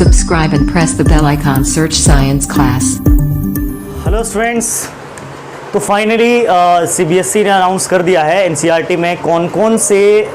subscribe and press the bell icon. Search Science Class. Hello students, तो finally CBSE ने announce कर दिया है एनसीईआरटी में कौन कौन से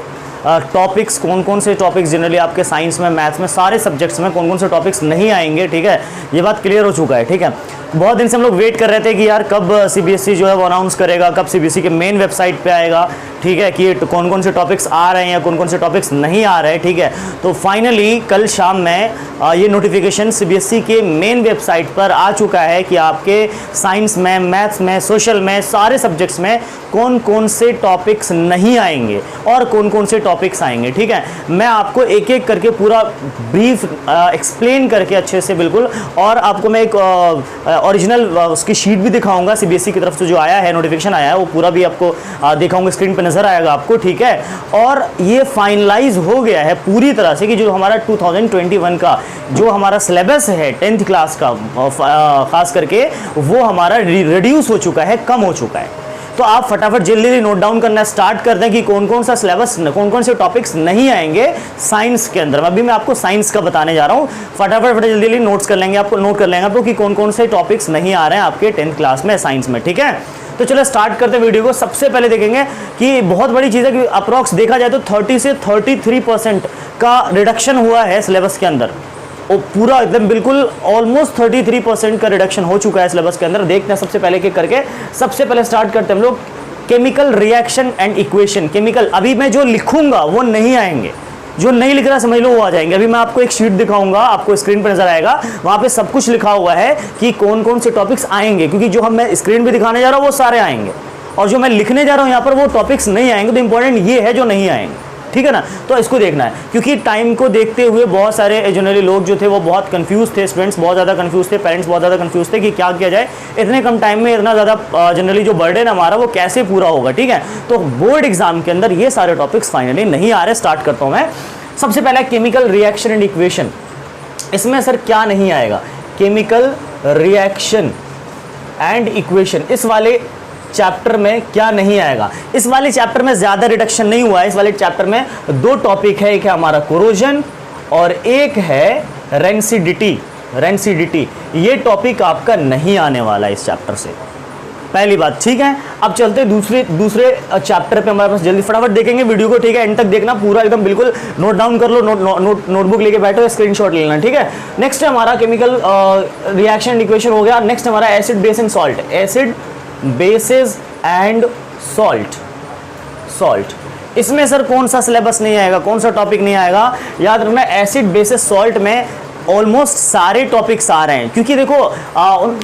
टॉपिक्स जनरली आपके साइंस में, मैथ्स में, सारे सब्जेक्ट्स में कौन कौन से टॉपिक्स नहीं आएंगे। ठीक है, ये बात क्लियर हो चुका है। ठीक है, बहुत दिन से हम लोग वेट कर रहे थे कि यार कब सीबीएसई जो है वो अनाउंस करेगा, कब सीबीएसई के मेन वेबसाइट पे आएगा। ठीक है, कि कौन कौन से टॉपिक्स आ रहे हैं या कौन कौन से टॉपिक्स नहीं आ रहे हैं। ठीक है, तो फाइनली कल शाम में ये नोटिफिकेशन सीबीएसई के मेन वेबसाइट पर आ चुका है कि आपके साइंस में, मैथ्स में, सोशल में, सारे सब्जेक्ट्स में कौन कौन से टॉपिक्स नहीं आएंगे और कौन कौन से टॉपिक्स आएंगे। ठीक है, मैं आपको एक एक करके पूरा ब्रीफ एक्सप्लेन करके अच्छे से बिल्कुल, और आपको मैं एक ओरिजिनल उसकी शीट भी दिखाऊंगा सीबीएसई की तरफ से जो आया है, नोटिफिकेशन आया है, वो पूरा भी आपको दिखाऊंगा, स्क्रीन पे नजर आएगा आपको। ठीक है, और ये फाइनलाइज हो गया है पूरी तरह से कि जो हमारा 2021 का जो हमारा सिलेबस है 10th क्लास का खास करके, वो हमारा रिड्यूस हो चुका है, कम हो चुका है। तो आप फटाफट जल्दी नोट डाउन करना स्टार्ट कर दें कि कौन कौन सा सिलेबस, कौन कौन से टॉपिक्स नहीं आएंगे साइंस के अंदर। अभी मैं आपको साइंस का बताने जा रहा हूँ, फटाफट जल्दी नोट्स कर लेंगे, आपको नोट कर लेंगे आपको कि कौन कौन से टॉपिक्स नहीं आ रहे हैं आपके 10th क्लास में साइंस में। ठीक है, तो चलो स्टार्ट करते हैं वीडियो को। सबसे पहले देखेंगे कि बहुत बड़ी चीज़ है कि अप्रॉक्स देखा जाए तो 30 से 33% का रिडक्शन हुआ है सिलेबस के अंदर। वो पूरा एकदम बिल्कुल ऑलमोस्ट 33% का रिडक्शन हो चुका है सिलेबस के अंदर। देखते हैं सबसे पहले करके, सबसे पहले स्टार्ट करते हैं हम लोग chemical reaction and equation. Chemical, अभी मैं जो लिखूंगा वो नहीं आएंगे, जो नहीं लिख रहा समझ लो वो आ जाएंगे। अभी मैं आपको एक शीट दिखाऊंगा, आपको स्क्रीन पर नजर आएगा, वहां पे सब कुछ लिखा हुआ है कि कौन कौन से टॉपिक्स आएंगे, क्योंकि जो मैं स्क्रीन पे दिखाने जा रहा हूँ वो सारे आएंगे, और जो मैं लिखने जा रहा हूँ यहाँ पर वो टॉपिक्स नहीं आएंगे। तो इंपॉर्टेंट ये है जो नहीं आएंगे। ठीक है ना, तो इसको देखना है, क्योंकि टाइम को देखते हुए बहुत सारे जनरली लोग जो थे वो बहुत कंफ्यूज थे, स्टूडेंट्स बहुत ज़्यादा कंफ्यूज थे, पेरेंट्स बहुत ज़्यादा कंफ्यूज थे कि क्या किया जाए, इतने कम टाइम में इतना ज़्यादा जनरली जो बर्डन हमारा वो कैसे पूरा होगा। ठीक है, तो बोर्ड एग्जाम के अंदर ये सारे टॉपिक्स फाइनली नहीं आ रहे। स्टार्ट करता हूँ मैं। सबसे पहला केमिकल रिएक्शन एंड इक्वेशन। इसमें सर क्या नहीं आएगा? केमिकल रिएक्शन एंड इक्वेशन, इस वाले चैप्टर में क्या नहीं आएगा? इस वाले चैप्टर में ज्यादा रिडक्शन नहीं हुआ है। इस वाले चैप्टर में दो टॉपिक है, एक है हमारा कोरोजन और एक है रेंसिडिटी। ये टॉपिक आपका नहीं आने वाला है इस चैप्टर से, पहली बात। ठीक है, अब चलते दूसरे चैप्टर पे हमारे पास, जल्दी फटाफट देखेंगे वीडियो को। ठीक है, एंड तक देखना पूरा एकदम बिल्कुल, नोट डाउन कर लो, नोटबुक लेके बैठो, स्क्रीनशॉट ले लेना। ठीक है, नेक्स्ट है हमारा केमिकल रिएक्शन एंड इक्वेशन हो गया। नेक्स्ट हमारा acid base and salt, acid basis and salt. इसमें सर कौन सा सिलेबस नहीं आएगा, कौन सा टॉपिक नहीं आएगा? याद रखना, एसिड बेसिस सॉल्ट में ऑलमोस्ट सारे टॉपिक्स आ रहे हैं, क्योंकि देखो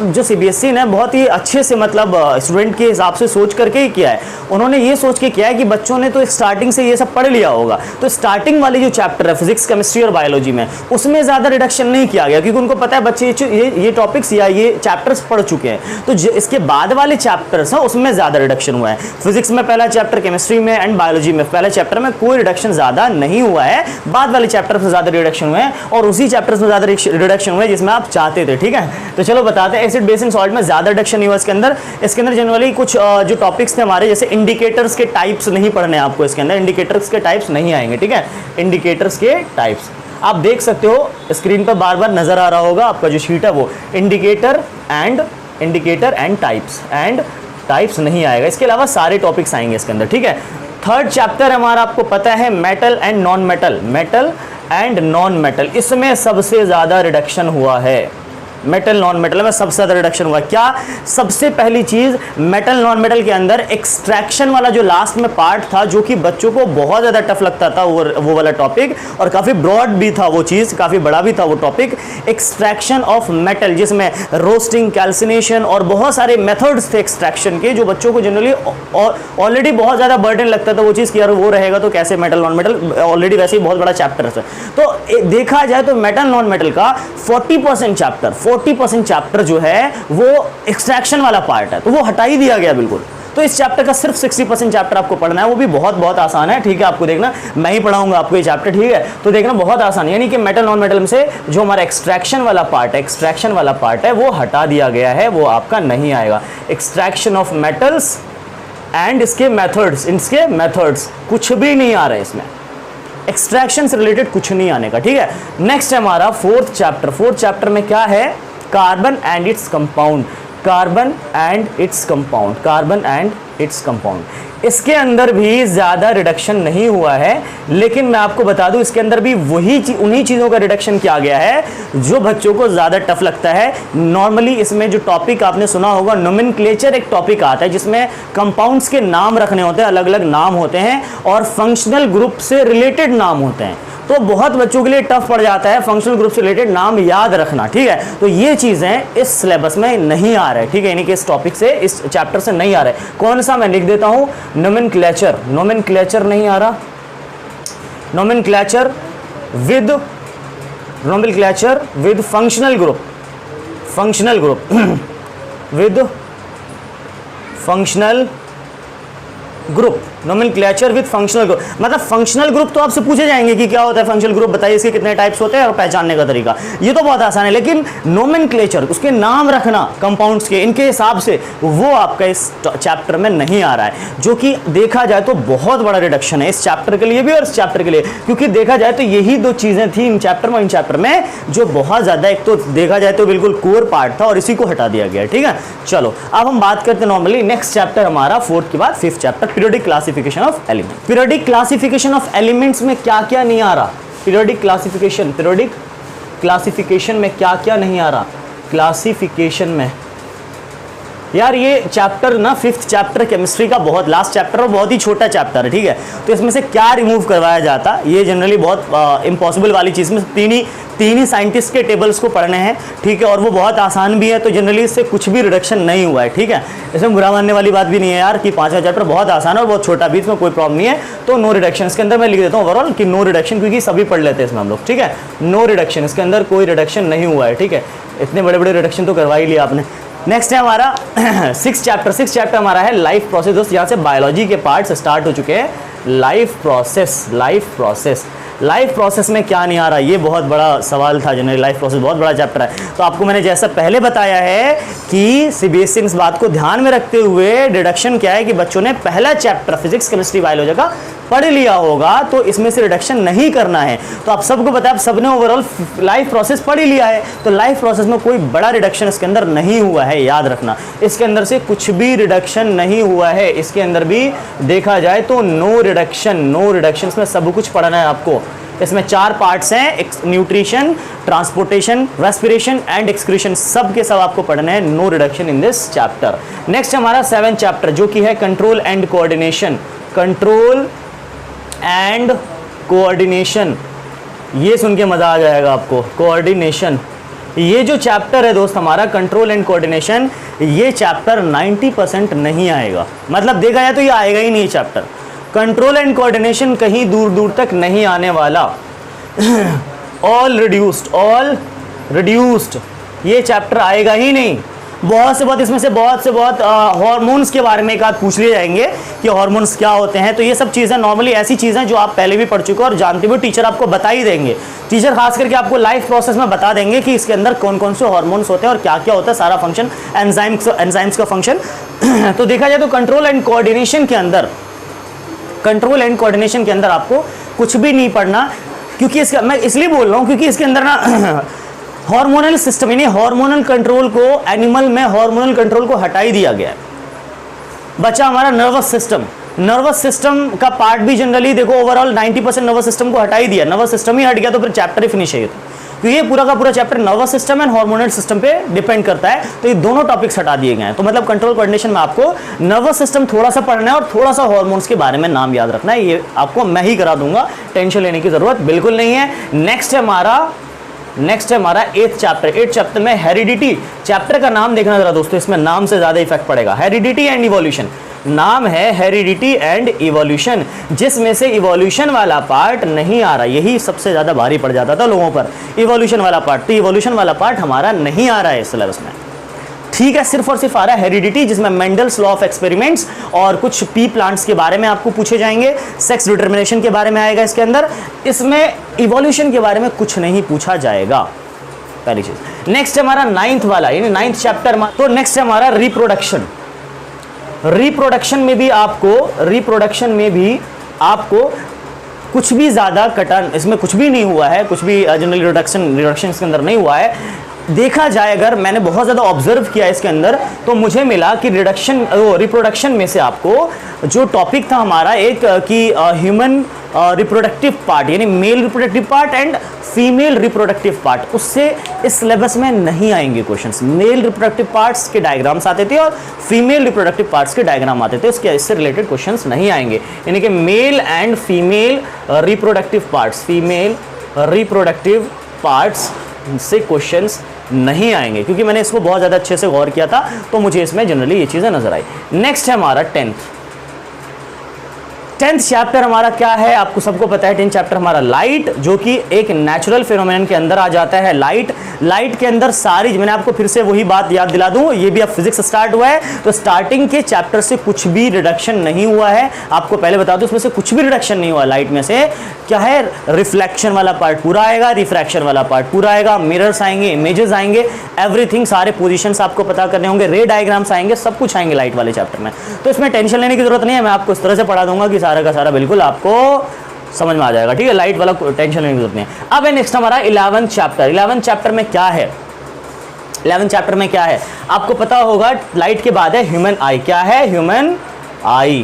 जो सीबीएसई ने बहुत ही अच्छे से मतलब स्टूडेंट के हिसाब से सोच करके ही किया है। उन्होंने ये सोच के किया है कि बच्चों ने तो स्टार्टिंग से ये सब पढ़ लिया होगा, तो स्टार्टिंग वाले जो चैप्टर है फिजिक्स, केमिस्ट्री और बायोलॉजी में, उसमें ज़्यादा रिडक्शन नहीं किया गया, क्योंकि उनको पता है बच्चे ये टॉपिक्स या ये चैप्टर्स पढ़ चुके हैं। तो इसके बाद वाले चैप्टर्स हैं उसमें ज़्यादा रिडक्शन हुआ है। फिजिक्स में पहला चैप्टर, केमिस्ट्री में एंड बायोलॉजी में पहले चैप्टर में कोई रिडक्शन ज़्यादा नहीं हुआ है, बाद वाले चैप्टर से ज़्यादा रिडक्शन हुए हैं, और उसी चैप्टर से ज़्यादा रिडक्शन हुए जिसमें आप चाहते थे। ठीक है, तो चलो बताते हैं। एसिड बेस एंड सॉल्ट में ज्यादा रिडक्शन नहीं हुआ इसके अंदर। जनरली कुछ जो टॉपिक्स थे हमारे, जैसे इंडिकेटर्स के टाइप्स नहीं पढ़ने आपको इसके अंदर, इंडिकेटर्स के टाइप्स नहीं आएंगे। ठीक है, इंडिकेटर्स के टाइप्स आप देख सकते हो स्क्रीन पर, बार बार नजर आ रहा होगा आपका जो शीट है वो, इंडिकेटर एंड टाइप्स नहीं आएगा। इसके अलावा सारे टॉपिक्स आएंगे इसके अंदर। ठीक है, थर्ड चैप्टर हमारा आपको पता है मेटल एंड नॉन मेटल। इसमें सबसे ज्यादा रिडक्शन हुआ है, मेटल नॉन मेटल में सबसे ज्यादा रिडक्शन हुआ। क्या? सबसे पहली चीज, मेटल नॉन मेटल के अंदर एक्सट्रैक्शन वाला जो लास्ट में पार्ट था, जो कि बच्चों को बहुत ज्यादा टफ लगता था, वो वाला टॉपिक, और काफी ब्रॉड भी था वो चीज, काफी बड़ा भी था वो टॉपिक, एक्सट्रैक्शन ऑफ मेटल, जिसमें रोस्टिंग, कैल्सिनेशन और बहुत सारे मेथड्स थे एक्सट्रैक्शन के, जो बच्चों को जनरली ऑलरेडी बहुत ज्यादा बर्डन लगता था वो चीज कि यार वो रहेगा तो कैसे मेटल नॉन मेटल, ऑलरेडी वैसे ही बहुत बड़ा चैप्टर है। तो देखा जाए तो मेटल नॉन मेटल का 40% चैप्टर जो है वो एक्सट्रैक्शन वाला पार्ट है, तो वो हटा ही दिया गया बिल्कुल। तो इस चैप्टर का सिर्फ 60% चैप्टर आपको पढ़ना है, वो भी बहुत आसान है। ठीक है, आपको देखना, मैं ही पढ़ाऊंगा आपको ये चैप्टर। ठीक है, तो देखना बहुत आसान है, यानी कि मेटल नॉन मेटल में से जो हमारा एक्सट्रैक्शन वाला पार्ट है वो हटा दिया गया है, वो आपका नहीं आएगा। एक्सट्रैक्शन ऑफ मेटल्स एंड इसके मेथड्स कुछ भी नहीं आ रहे इसमें। एक्सट्रैक्शन से रिलेटेड कुछ नहीं आने का, ठीक है। नेक्स्ट है हमारा फोर्थ चैप्टर। फोर्थ चैप्टर में क्या है? Carbon and its compound, carbon and its compound, carbon and its compound. इसके अंदर भी ज़्यादा रिडक्शन नहीं हुआ है, लेकिन मैं आपको बता दूं इसके अंदर भी उन्हीं चीज़ों का रिडक्शन किया गया है जो बच्चों को ज़्यादा टफ लगता है। नॉर्मली इसमें जो टॉपिक आपने सुना होगा, नोमेनक्लेचर एक टॉपिक आता है जिसमें कंपाउंड्स के नाम रखने होते हैं, अलग अलग नाम होते हैं और फंक्शनल ग्रुप से रिलेटेड नाम होते हैं। तो बहुत बच्चों के लिए टफ पड़ जाता है फंक्शनल ग्रुप से रिलेटेड नाम याद रखना, ठीक है। तो ये चीज़ें इस सिलेबस में नहीं आ रहे, ठीक है, यानी कि इस टॉपिक से, इस चैप्टर से नहीं आ रहे। कौन सा? मैं लिख देता हूं, नोमेनक्लेचर। नोमेनक्लेचर नहीं आ रहा, nomenclature with functional group, functional group with functional group, nomenclature with functional group. मतलब फंक्शनल ग्रुप तो आपसे पूछे जाएंगे कि क्या होता है फंक्शनल ग्रुप, बताइए इसके कितने टाइप्स होते हैं और पहचानने का तरीका, ये तो बहुत आसान है। लेकिन नोमेनक्लेचर, उसके नाम रखना कंपाउंड्स के, इनके हिसाब से, वो आपका इस चैप्टर में नहीं आ रहा है, जो कि देखा जाए तो बहुत बड़ा रिडक्शन है इस चैप्टर के लिए भी और इस चैप्टर के लिए, क्योंकि देखा जाए तो यही दो चीजें थी इन चैप्टर में, इन चैप्टर में जो बहुत ज्यादा, एक तो देखा जाए तो बिल्कुल कोर पार्ट था और इसी को हटा दिया गया, ठीक है। चलो अब हम बात करते हैं नॉर्मली नेक्स्ट चैप्टर हमारा फोर्थ के बाद fifth chapter, periodic classification of element. Periodic classification of elements में क्या क्या नहीं आ रहा? पीरियोडिक क्लासिफिकेशन में क्या क्या नहीं आ रहा? क्लासिफिकेशन में यार ये चैप्टर ना, फिफ्थ चैप्टर केमिस्ट्री का बहुत लास्ट चैप्टर और बहुत ही छोटा चैप्टर है, ठीक है। तो इसमें से क्या रिमूव करवाया जाता, ये जनरली बहुत इम्पॉसिबल वाली चीज़ में तीन ही साइंटिस्ट के टेबल्स को पढ़ने हैं, ठीक है, और वो बहुत आसान भी है, तो जनरली इससे कुछ भी रिडक्शन नहीं हुआ है, ठीक है। इसमें बुरा मानने वाली बात भी नहीं है यार कि पांचवा चैप्टर बहुत आसान है और बहुत छोटा भी, इसमें कोई प्रॉब्लम नहीं है। तो नो रिडक्शन इसके अंदर मैं लिख देता हूँ ओवरऑल कि नो रिडक्शन, क्योंकि सभी पढ़ लेते हैं इसमें हम लोग, ठीक है। नो रिडक्शन, इसके अंदर कोई रिडक्शन नहीं हुआ है, ठीक है। इतने बड़े बड़े रिडक्शन तो करवा ही लिया आपने। नेक्स्ट है हमारा सिक्स चैप्टर हमारा है लाइफ प्रोसेस। दोस्त यहाँ से बायोलॉजी के पार्ट्स स्टार्ट हो चुके हैं। लाइफ प्रोसेस में क्या नहीं आ रहा, ये बहुत बड़ा सवाल था जनरली। लाइफ प्रोसेस बहुत बड़ा चैप्टर है, तो आपको मैंने जैसा पहले बताया है कि सीबीएसई इस बात को ध्यान में रखते हुए रिडक्शन क्या है कि बच्चों ने पहला चैप्टर फिजिक्स केमिस्ट्री बायोलॉजी का पढ़ लिया होगा, तो इसमें से रिडक्शन नहीं करना है। तो आप सबको पता है, आप सबने ओवरऑल लाइफ प्रोसेस पढ़ ही लिया है, तो लाइफ प्रोसेस में कोई बड़ा रिडक्शन इसके अंदर नहीं हुआ है, याद रखना। इसके अंदर से कुछ भी रिडक्शन नहीं हुआ है, इसके अंदर भी देखा जाए तो नो रिडक्शन, इसमें सब कुछ पढ़ना है आपको। इसमें 4 पार्ट्स हैं, nutrition, transportation, respiration and excretion, सब के सब आपको पढ़ना है। No reduction in this chapter. Next हमारा 7th चैप्टर जो कि है control and coordination. Control and coordination, ये सुन के मजा आ जाएगा आपको। कोऑर्डिनेशन, ये जो चैप्टर है दोस्त हमारा कंट्रोल एंड कोऑर्डिनेशन, ये चैप्टर 90% नहीं आएगा। मतलब देखा जाए तो ये आएगा ही नहीं चैप्टर। कंट्रोल एंड कोऑर्डिनेशन कहीं दूर दूर तक नहीं आने वाला। ऑल रिड्यूस्ड ये चैप्टर आएगा ही नहीं। बहुत इसमें से बहुत हार्मोन्स के बारे में एक आध पूछ लिए जाएंगे कि हार्मोन्स क्या होते हैं। तो ये सब चीज़ें नॉर्मली ऐसी चीज़ें जो आप पहले भी पढ़ चुके हो और जानते हुए टीचर आपको बता ही देंगे। टीचर खास करके आपको लाइफ प्रोसेस में बता देंगे कि इसके अंदर कौन कौन से हार्मोन्स होते हैं और क्या क्या होता है, सारा फंक्शन, एंजाइम्स का फंक्शन। तो देखा जाए तो कंट्रोल एंड कोऑर्डिनेशन के अंदर आपको कुछ भी नहीं पढ़ना, क्योंकि इसका मैं इसलिए बोल रहा हूँ क्योंकि इसके अंदर ना हार्मोनल सिस्टम, यानी हार्मोनल कंट्रोल को, एनिमल में हार्मोनल कंट्रोल को हटा ही दिया गया है। बचा हमारा नर्वस सिस्टम का पार्ट भी जनरली देखो ओवरऑल 90% नर्वस सिस्टम को हटा ही दिया। नर्वस सिस्टम ही हट गया तो फिर चैप्टर ही फिनिश है। तो ये पूरा का पूरा chapter nervous system and hormonal system पे डिपेंड करता है। तो ये दोनों टॉपिक्स हटा दिए गए हैं। तो मतलब कंट्रोल कोऑर्डिनेशन में आपको नर्वस सिस्टम थोड़ा सा पढ़ना है और थोड़ा सा हार्मोन्स के बारे में नाम याद रखना है। ये आपको मैं ही करा दूंगा, टेंशन लेने की जरूरत बिल्कुल नहीं है। नेक्स्ट है हमारा 8th चैप्टर में हेरिडिटी। चैप्टर का नाम देखना जरा दोस्तों, इसमें नाम से ज्यादा इफेक्ट पड़ेगा। हेरिडिटी एंड इवोल्यूशन, नाम है हेरिडिटी एंड इवोल्यूशन, जिसमें से इवोल्यूशन वाला पार्ट नहीं आ रहा। यही सबसे ज्यादा भारी पड़ जाता था लोगों पर, इवोल्यूशन वाला पार्ट। तो इवोल्यूशन वाला पार्ट हमारा नहीं आ रहा है इस सिलेबस में, ठीक है। सिर्फ और सिर्फ आ रहा है हेरिडिटी, जिसमें मेंडल्स लॉ ऑफ एक्सपेरिमेंट्स और कुछ पी प्लांट्स के बारे में आपको पूछे जाएंगे। सेक्स डिटर्मिनेशन के बारे में आएगा इसके अंदर। इसमें इवोल्यूशन के बारे में कुछ नहीं पूछा जाएगा, पहली चीज। नेक्स्ट हमारा 9th वाला, यानी 9th चैप्टर। तो नेक्स्ट है हमारा रिप्रोडक्शन में भी आपको कुछ भी ज़्यादा कटा इसमें कुछ भी नहीं हुआ है, कुछ भी जनरली रिडक्शन के अंदर नहीं हुआ है। देखा जाए अगर मैंने बहुत ज़्यादा ऑब्जर्व किया इसके अंदर, तो मुझे मिला कि रिप्रोडक्शन में से आपको जो टॉपिक था हमारा एक कि ह्यूमन रिप्रोडक्टिव पार्ट, यानी male reproductive part and female reproductive part, उससे इस सिलेबस में नहीं आएंगे क्वेश्चंस। मेल रिप्रोडक्टिव पार्ट्स के डायग्राम्स आते थे और फीमेल रिप्रोडक्टिव पार्ट्स के डायग्राम आते थे, इससे रिलेटेड क्वेश्चंस नहीं आएंगे। यानी कि male and female reproductive parts, female reproductive parts से क्वेश्चंस नहीं आएंगे, क्योंकि मैंने इसको बहुत ज़्यादा अच्छे से गौर किया था, तो मुझे इसमें जनरली ये चीज़ें नजर आई। नेक्स्ट है हमारा 10th चैप्टर हमारा क्या है, आपको सबको पता है 10th चैप्टर हमारा लाइट, जो कि एक नेचुरल फिनोमेनन के अंदर आ जाता है। लाइट के अंदर सारी, मैंने आपको फिर से वही बात याद दिला दूं, ये भी अब फिजिक्स स्टार्ट हुआ है, तो स्टार्टिंग के चैप्टर से कुछ भी रिडक्शन नहीं हुआ है। आपको पहले बता दूं, उसमें से कुछ भी रिडक्शन नहीं हुआ। लाइट में से क्या है, रिफ्लेक्शन वाला पार्ट पूरा आएगा, रिफ्रैक्शन वाला पार्ट पूरा आएगा, मिरर्स आएंगे, इमेजेस आएंगे, एवरीथिंग, सारे पोजीशंस आपको पता करने होंगे, रे डायग्राम्स आएंगे, सब कुछ आएंगे लाइट वाले चैप्टर में। तो इसमें टेंशन लेने की जरूरत नहीं है, मैं आपको इस तरह से पढ़ा दूंगा कि सारा का सारा बिल्कुल आपको समझ में आ जाएगा, ठीक है। लाइट वाला टेंशन लेने की जरूरत नहीं है। अब है नेक्स्ट हमारा 11th चैप्टर। 11th चैप्टर में क्या है, 11th चैप्टर में क्या है आपको पता होगा, लाइट के बाद है ह्यूमन आई। क्या है, ह्यूमन आई।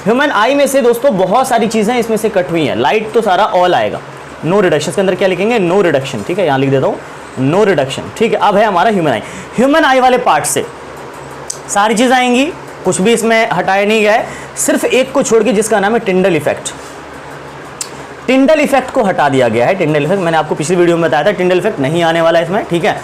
ह्यूमन आई में से दोस्तों बहुत सारी चीजें इसमें से कट हुई हैं। लाइट तो सारा ऑल आएगा, नो रिडक्शन के अंदर क्या लिखेंगे, नो रिडक्शन, ठीक है, यहां लिख देता हूं नो रिडक्शन, ठीक है। अब है हमारा ह्यूमन आई। ह्यूमन आई वाले पार्ट से सारी चीजें आएंगी, कुछ भी इसमें हटाया नहीं गया है, सिर्फ एक को छोड़ के, जिसका नाम है टिंडल इफेक्ट। टिंडल इफेक्ट को हटा दिया गया है। टिंडल इफेक्ट मैंने आपको पिछली वीडियो में बताया था, टिंडल इफेक्ट नहीं आने वाला है इसमें, ठीक है।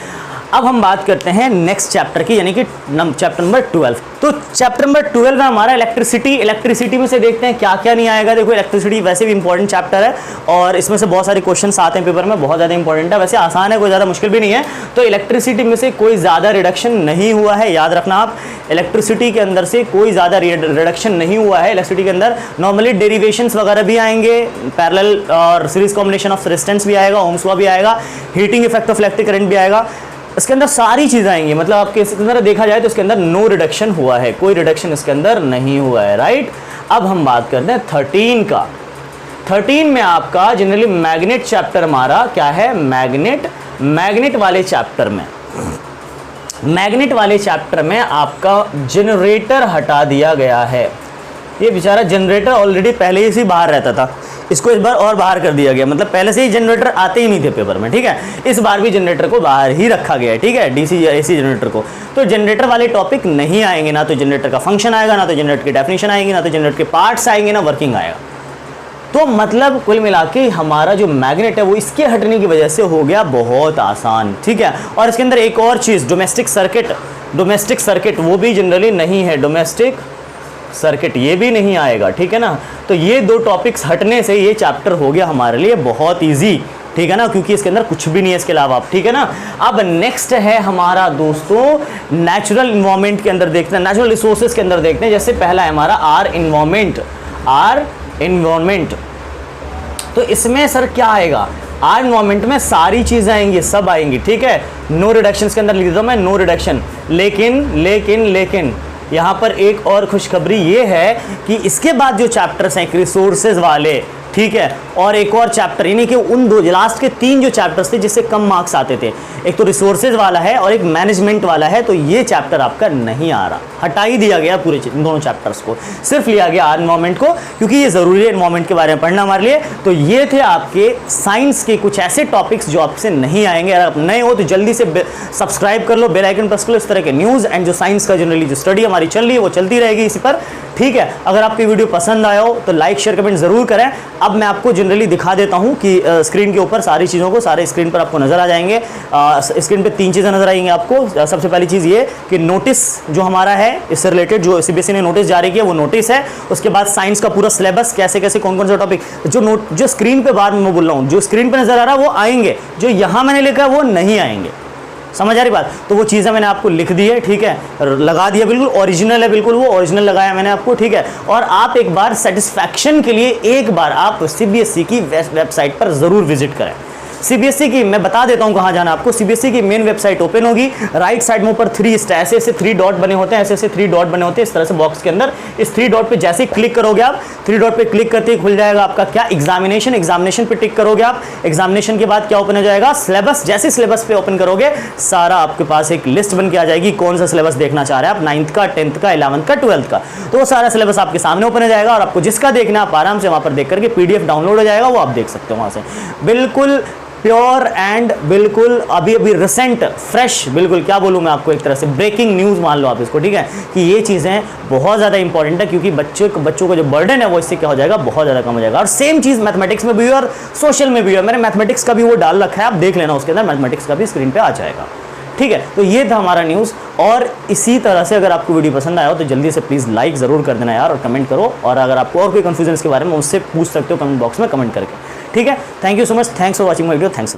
अब हम बात करते हैं नेक्स्ट चैप्टर की, यानी कि चैप्टर नंबर 12। तो चैप्टर नंबर 12 में हमारा इलेक्ट्रिसिटी में से देखते हैं क्या क्या नहीं आएगा। देखो इलेक्ट्रिसिटी वैसे भी इंपॉर्टेंट चैप्टर है और इसमें से बहुत सारे क्वेश्चंस आते हैं पेपर में, बहुत ज़्यादा इंपॉर्टेंट है, वैसे आसान है, कोई ज़्यादा मुश्किल भी नहीं है। तो इलेक्ट्रिसिटी में से कोई ज़्यादा रिडक्शन नहीं हुआ है, याद रखना आप, इलेक्ट्रिसिटी के अंदर से कोई ज़्यादा रिडक्शन नहीं हुआ है। इलेक्ट्रिसिटी के अंदर नॉर्मली डेरिवेशंस वगैरह भी आएंगे, पैरेलल और सीरीज कॉम्बिनेशन ऑफ रेजिस्टेंस भी आएगा, ओम्स लॉ भी आएगा, heating effect of electric current भी आएगा, इसके अंदर सारी चीज़ें आएंगी। मतलब आपके इसके अंदर देखा जाए तो इसके अंदर नो रिडक्शन हुआ है, कोई रिडक्शन इसके अंदर नहीं हुआ है, राइट। अब हम बात करते हैं 13 का। 13 में आपका जनरली मैग्नेट चैप्टर हमारा क्या है, मैग्नेट वाले चैप्टर में, मैग्नेट वाले चैप्टर में आपका जनरेटर हटा दिया गया है। ये बेचारा जनरेटर ऑलरेडी पहले ही से बाहर रहता था, इसको इस बार और बाहर कर दिया गया, मतलब पहले से ही जनरेटर आते ही नहीं थे पेपर में, ठीक है। इस बार भी जनरेटर को बाहर ही रखा गया है, ठीक है, डीसी एसी जनरेटर को। तो जनरेटर वाले टॉपिक नहीं आएंगे, ना तो जनरेटर का फंक्शन आएगा, ना तो जनरेटर की डेफिनेशन आएगी, ना तो जनरेटर के पार्ट्स आएंगे, ना वर्किंग आएगा। तो मतलब कुल मिला के हमारा जो मैग्नेट है वो इसके हटने की वजह से हो गया बहुत आसान, ठीक है। और इसके अंदर एक और चीज़, डोमेस्टिक सर्किट वो भी जनरली नहीं है, डोमेस्टिक सर्किट ये भी नहीं आएगा, ठीक है ना। तो ये दो टॉपिक्स हटने से ये चैप्टर हो गया हमारे लिए बहुत इजी, ठीक है ना, क्योंकि इसके अंदर कुछ भी नहीं है इसके अलावा, ठीक है ना। अब नेक्स्ट है हमारा दोस्तों नेचुरल इन्वायरमेंट के अंदर देखते हैं, नेचुरल रिसोर्सेज के अंदर देखते हैं। जैसे पहला है हमारा आर इन्वायरमेंट। तो इसमें सर क्या आएगा, आर इन्वायरमेंट में सारी चीजें आएंगी, सब आएंगी, ठीक है। नो रिडक्शन के अंदर लिख देता हूं मैं, नो रिडक्शन। लेकिन यहाँ पर एक और खुशखबरी ये है कि इसके बाद जो चैप्टर्स हैं रिसोर्सेज वाले, ठीक है, और एक और चैप्टर, यानी कि उन दो लास्ट के 3 जो चैप्टर्स थे जिससे कम मार्क्स आते थे, एक तो रिसोर्सेज वाला है और एक मैनेजमेंट वाला है, तो ये चैप्टर आपका नहीं आ रहा, हटा ही दिया गया पूरे दोनों चैप्टर्स को, सिर्फ लिया गया आर एनवायरमेंट को, क्योंकि ये ज़रूरी है एनवायरमेंट के बारे में पढ़ना हमारे लिए। तो ये थे आपके साइंस के कुछ ऐसे टॉपिक्स जो आपसे नहीं आएंगे। अगर आप नए हो तो जल्दी से सब्सक्राइब कर लो, बेल आइकन प्रेस कर लो, इस तरह के न्यूज़ एंड जो साइंस का जनरली जो स्टडी हमारी चल रही है वो चलती रहेगी इसी पर, ठीक है। अगर आपकी वीडियो पसंद आया हो तो लाइक शेयर कमेंट जरूर करें। अब मैं आपको जनरली दिखा देता हूं कि स्क्रीन के ऊपर सारी चीज़ों को, सारे स्क्रीन पर आपको नजर आ जाएंगे। स्क्रीन पे 3 चीज़ें नजर आएंगी आपको। सबसे पहली चीज़ ये कि नोटिस जो हमारा है इससे रिलेटेड, जो सीबीएसई ने नोटिस जारी किया वो नोटिस है। उसके बाद साइंस का पूरा सिलेबस, कैसे कैसे कौन कौन सा टॉपिक, जो स्क्रीन पर बाद में मैं बोल रहा हूँ, जो स्क्रीन पर नजर आ रहा है वो आएंगे, जो यहाँ मैंने लिखा है वो नहीं आएंगे। समझ आ रही बात। तो वो चीज़ें मैंने आपको लिख दी है, ठीक है, लगा दिया, बिल्कुल ओरिजिनल है, बिल्कुल वो ओरिजिनल लगाया मैंने आपको, ठीक है। और आप एक बार सेटिस्फैक्शन के लिए एक बार आप सीबीएसई की वेबसाइट पर ज़रूर विजिट करें। सीबीएसई की मैं बता देता हूं कहां जाना आपको। सीबीएसई की मेन वेबसाइट ओपन होगी, राइट साइड में ऊपर 3 स्टार ऐसे ऐसे 3 डॉट बने होते हैं, ऐसे ऐसे 3 डॉट बने होते हैं इस तरह से बॉक्स के अंदर। इस 3 डॉट पे जैसे ही क्लिक करोगे आप, 3 डॉट पे क्लिक करते ही खुल जाएगा आपका क्या, एग्जामिनेशन। एग्जामिनेशन पे टिक करोगे आप, एग्जामिनेशन के बाद क्या ओपन हो जाएगा, सिलेबस। जैसे सिलेबस पे ओपन करोगे सारा आपके पास एक लिस्ट बन के आ जाएगी, कौन सा सिलेबस देखना चाह रहे हैं आप, 9th का, 10th का, 11th का, 12th का। तो वो सारा सिलेबस आपके सामने ओपन हो जाएगा और आपको जिसका देखना आप आराम से वहां पर देख करके पीडीएफ डाउनलोड हो जाएगा, वो आप देख सकते हो वहां से। बिल्कुल प्योर एंड बिल्कुल अभी अभी रिसेंट फ्रेश, बिल्कुल क्या बोलूं मैं आपको, एक तरह से ब्रेकिंग न्यूज मान लो आप इसको, ठीक है, कि ये चीजें बहुत ज्यादा इंपॉर्टेंट है, क्योंकि बच्चों का जो बर्डन है वो इससे क्या हो जाएगा, बहुत ज्यादा कम हो जाएगा। और सेम चीज मैथमेटिक्स में भी है और सोशल में भी है। मैंने मैथमेटिक्स का भी वो डाल रखा है, आप देख लेना, उसके अंदर मैथमेटिक्स का भी स्क्रीन पे आ जाएगा, ठीक है। तो ये था हमारा न्यूज़। और इसी तरह से अगर आपको वीडियो पसंद आया हो तो जल्दी से प्लीज़ लाइक ज़रूर कर देना यार, और कमेंट करो। और अगर आपको और कोई कंफ्यूजन के बारे में उससे पूछ सकते हो कमेंट बॉक्स में कमेंट करके, ठीक है। Thank you so much, thanks for watching my video, thanks.